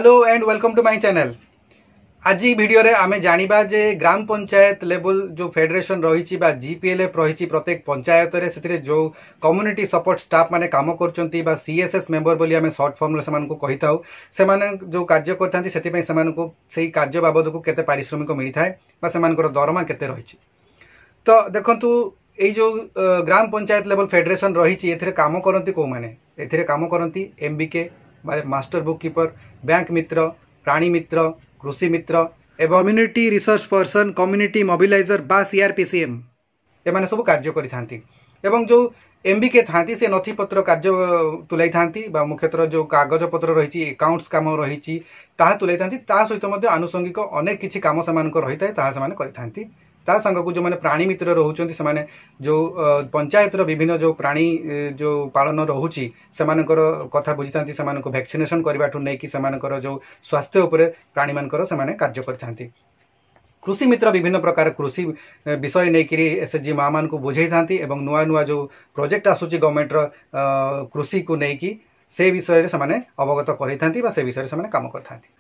Hello and welcome to my channel. आज video रे आमे जानिबा जे ग्राम पंचायत लेवल जो फेडरेशन रही जीपीएलएफ रही प्रत्येक पंचायत रे सेतिरे जो कम्युनिटी सपोर्ट स्टाफ माने काम करचंती बा सीएसएस मेंबर बोली आमे शॉर्ट फॉर्म रे समान को कहि थाउ। सेमाने जो कार्य करथांती सेति पई समान को सेही कार्य बाबद को केते पारिश्रमिक मिली थाए बा समानकर दरमा केते रहिछि। तो देखंतु एई जो ग्राम पंचायत लेवल फेडरेशन रही एथिरे काम करंती को माने एथिरे काम करंती MBK master book keeper, bank मित्र, प्राणी मित्र, कृषि मित्र एवं community research person, community mobilizer बा सीआरपीसीएम एमाने सब कार्य करि थांती। एवं जो एमबीके थांती से नथिपत्र कार्य तुलाई थांती बा मुख्यतः जो कागज पत्र रही अकाउंट्स काम रही ताहा तुलाई थांती। ता सहित मध्य आनुषंगिक अनेक किछि काम समान को रही थाए ताहा समान करि थांती। ता संग को जो माने प्राणी मित्र रहउचंती समाने जो पंचायत रो विभिन्न जो प्राणी जो पालन रहउची समानकर कथा बुझितांती, समानको वैक्सीनेशन करबाठु नै कि समानकर जो स्वास्थ्य उपरे प्राणी मानकर समाने कार्य करथांती। कृषि मित्र विभिन्न प्रकार कृषि विषय नै कि एसएचजी मा मान को बुझाई थांती एवं नुआ नुआ जो प्रोजेक्ट आसुची गवर्नमेंट रो कृषि को नै कि से विषय रे समाने अवगत करै थांती बा से विषय रे समाने काम करथांती।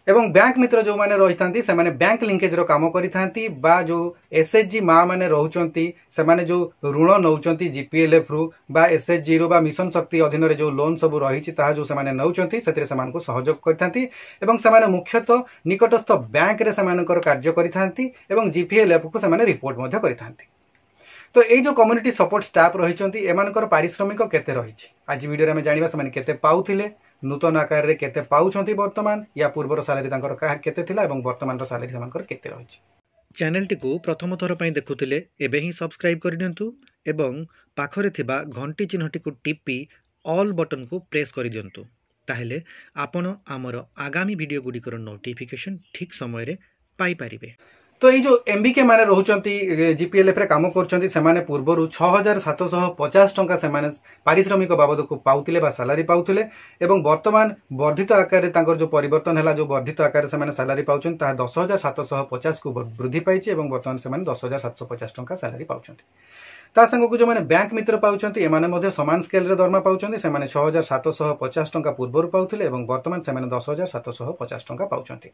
एवं बैंक मित्र जो माने रही थांती से माने बैंक लिंकेज रो काम करि थांती बा जो एसएचजी मा माने रहउचंती से माने जो ऋण नउचंती जीपीएलएफ रु बा एसएचजी रु बा मिशन शक्ति अधीन रे जो लोन सब रही ता जो से माने नउचंती सेतिरे समान को सहयोग करथांती एवं से माने मुख्यतः निकटस्थ बैंक रे समानकर कार्य करि थांती एवं जीपीएलएफ को से माने रिपोर्ट मध्ये करि थांती। तो एई जो कम्युनिटी सपोर्ट स्टाफ रहिचंती एमानकर पारिश्रमिक केते रहिछि आज वीडियो रे हम जानिबा से माने केते पाउथिले, नूतन आकार रे केते पाउछंती वर्तमान या पूर्वर सालेरी तांकर केते थिला एवं वर्तमान रो सालेरी समानकर केते रहिछि। चैनल टी को प्रथम थर पई देखुथिले एबे ही सब्सक्राइब कर दियंतु एवं पाखरे थिबा घंटी चिन्हटी को टिपी ऑल बटन को प्रेस कर दियंतु ताहेले आपण हमर आगामी वीडियो गुडिकर नोटिफिकेशन ठीक समय रे पाई परिबे। तो ये जो एमबीके माने रहउचंती जीपीएलएफ रे काम करचंती सेमाने पूर्वरु 6750 टंका सेमाने पारिश्रमिक बाबद को पाउतिले बा सैलरी पाउतिले एवं वर्तमान वर्धित आकार रे तांकर जो परिवर्तन हला जो वर्धित आकार रे सेमाने सैलरी पाउचंती ता 10750 को वृद्धि पाइछि एवं वर्तमान सेमाने 10750 टंका सैलरी पाउचंती। ता संग को जो माने बैंक मित्र पाउचंती एमाने मध्ये समान स्केल रे दरमा पाउचंती सेमाने 6750 टंका पूर्वरु पाउतिले एवं वर्तमान सेमाने 10750 टंका पाउचंती।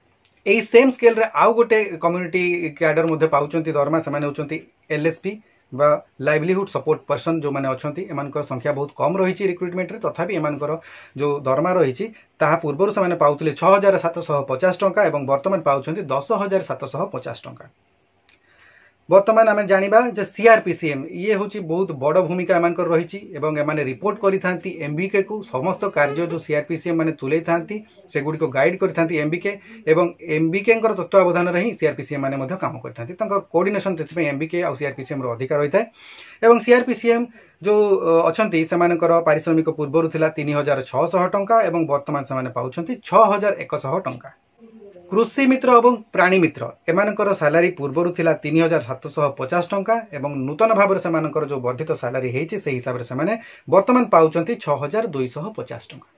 एई सेम स्केल रे आउ गोटे कम्युनिटी कैडर मध्ये पाउचंती दरमा सेमाने होचंती एलएसपी बा लाइवलीहुड सपोर्ट पर्सन जो माने अछंती एमानकर संख्या बहुत कम रहिछि रिक्रुटमेंट रे तथापि एमानकर जो दरमा रहिछि ताहा पूर्वरु सेमाने पाउतिले 6750 टंका एवं वर्तमान पाउचंती 10750 टंका। वर्तमान आम जानिबा जे सीआरपीसीएम ये होची बहुत बड़ भूमिका एमानकर रहिछि एवं एमाने रिपोर्ट करि थांती एमबीके को समस्त कार्य जो सीआरपीसीएम माने तुलै थांती से गुडी को गाइड करि थांती एमबीके एवं एमबीके कर तत्वावधान रही सीआरपीसीएम माने मध्ये काम करि थांती तंकर कोऑर्डिनेशन तेति पे एमबीके आ सीआरपीसीएम रो अधिकार होई थाए एवं सीआरपीसीएम जो अछंती सेमानकर पारिश्रमिक पूर्वरु थिला 3600 टंका एवं वर्तमान सेमाने पाउछंती 6100 टंका। कृषि मित्र एवं प्राणी मित्र एमानकर सैलरी पूर्वरु थिला 3750 टंका एवं नूतन भाव सेमानकर जो वर्धित सैलरी हेछि से हिसाब रे सेमाने वर्तमान पाउचंती 6250 टंका।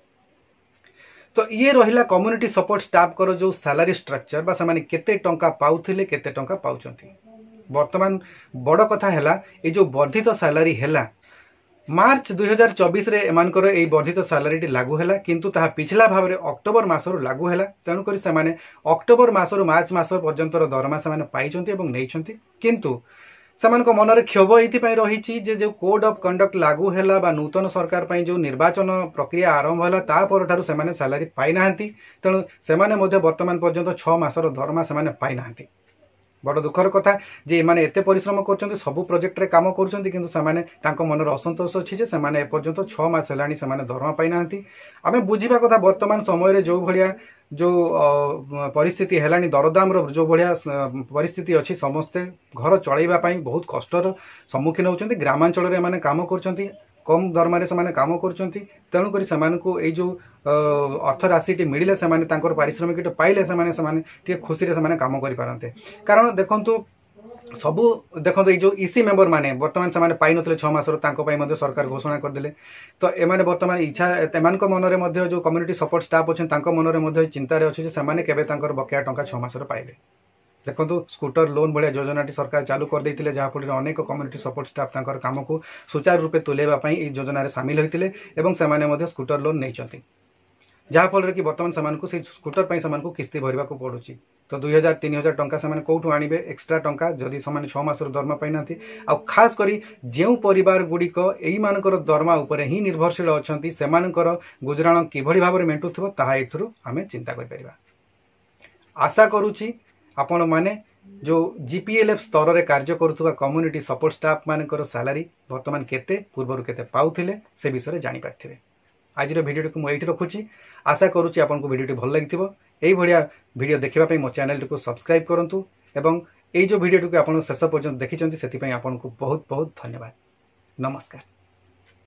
तो ये रहिला कम्युनिटी सपोर्ट स्टाफ कर जो सैलरी स्ट्रक्चर बा सेमाने केते टंका पाउथिले केते टंका पाउचंती। वर्तमान बड़ कथा हैला ए जो वर्धित सैलरी हैला मार्च 2024 रे एमानकर ए वर्धित सैलरी लागू हैला किंतु ताहा पिछला भाव रे अक्टोबर मासरु लागू हैला तेनु करी सेमाने अक्टोबर मासरु मार्च मास पर्यंत दरमा सेमाने पाइचंती एवं नैचंती किंतु सेमानको मनरे क्षोभ एथि पई रहिछि जे जो कोड ऑफ कंडक्ट लागू हैला बा नूतन सरकार पई जो निर्वाचन प्रक्रिया आरंभ हैला ता परठारु सेमाने सैलरी पाइ नाहंती तेनु सेमाने मध्ये वर्तमान पर्यंत 6 मासर दरमा सेमाने पाइ नाहंती। बड़ दुखर कथा जे माने एते परिश्रम करचंती सब प्रोजेक्ट रे काम करचंती किंतु सेमाने तांको मनर असंतोष अछि जे सेमाने ए पर्यंत 6 मास हेलानी सेमाने दरमा पाइ नाहंती। आमे बुझिबा कथा वर्तमान समय रे जो भड़िया जो परिस्थिति हेलानी दरदाम रो जो भड़िया परिस्थिति अछि समस्ते घर चलैबा पई बहुत कष्टर सम्मुखीन होचंती। ग्रामांचल रे माने काम करचंती कम दरमा रे सेमाने काम करचंती तेणु करी सेमानकु ए जो अर्थ राशि मिले सेमाने तांकर पारिश्रमिक पाइले सेमाने खुशी रे सेमाने काम करि पारंते। कारण देखंतु सबु देखंतु ए जो ईसी मेंबर माने वर्तमान सेमाने पाइ नथले 6 मासर तांको पई मध्ये सरकार घोषणा कर देले तो एमाने वर्तमान इच्छा तेमानको मनरे मध्ये जो कम्युनिटी सपोर्ट स्टाफ अछन तांको मनरे मध्ये चिंता रे अछि जे सेमाने केबे तांकर बकेया टंका 6 मासर पाइले। देखो स्कूटर लोन भाया योजना सरकार चालू कर देते जहाँफल अनेक कम्युनिटी सपोर्ट स्टाफ तांकर काम को सुचारू रूपे तुलेबा पई योजना सामिल होते स्कूटर लोन नहीं। जहाँफल कि बर्तमान से स्कूटर पर से किस्ती भरवा पड़ू तो 2000-3000 टंका से कौटू आणवे एक्सट्रा टंका जदि से 6 मासर दरमा पाई ना आ खास करी जो परिवार गुड़िक यही मानकर दरमा उपर ही निर्भरशील अच्छा से गुजराण किभली भाव में मेटुव ताहा एथुरु आमे चिंता कर आशा करुच्ची आपण माने जो जीपीएलएफ स्तर में कार्य करुवा कम्युनिटी सपोर्ट स्टाफ मानकर सैलरी वर्तमान केते पूर्वर केते पाउथिले से विषय जानि पारथिबे। आज भिडियो को मुझे रखुची आशा करुच्ची आपको भिडियो भल लगी यही भाया भिडियो देखा मो चैनल को सब्सक्राइब करूँ एवं ये जो भिडियो को आप शेष पर्यंत देखी से बहुत बहुत धन्यवाद। नमस्कार।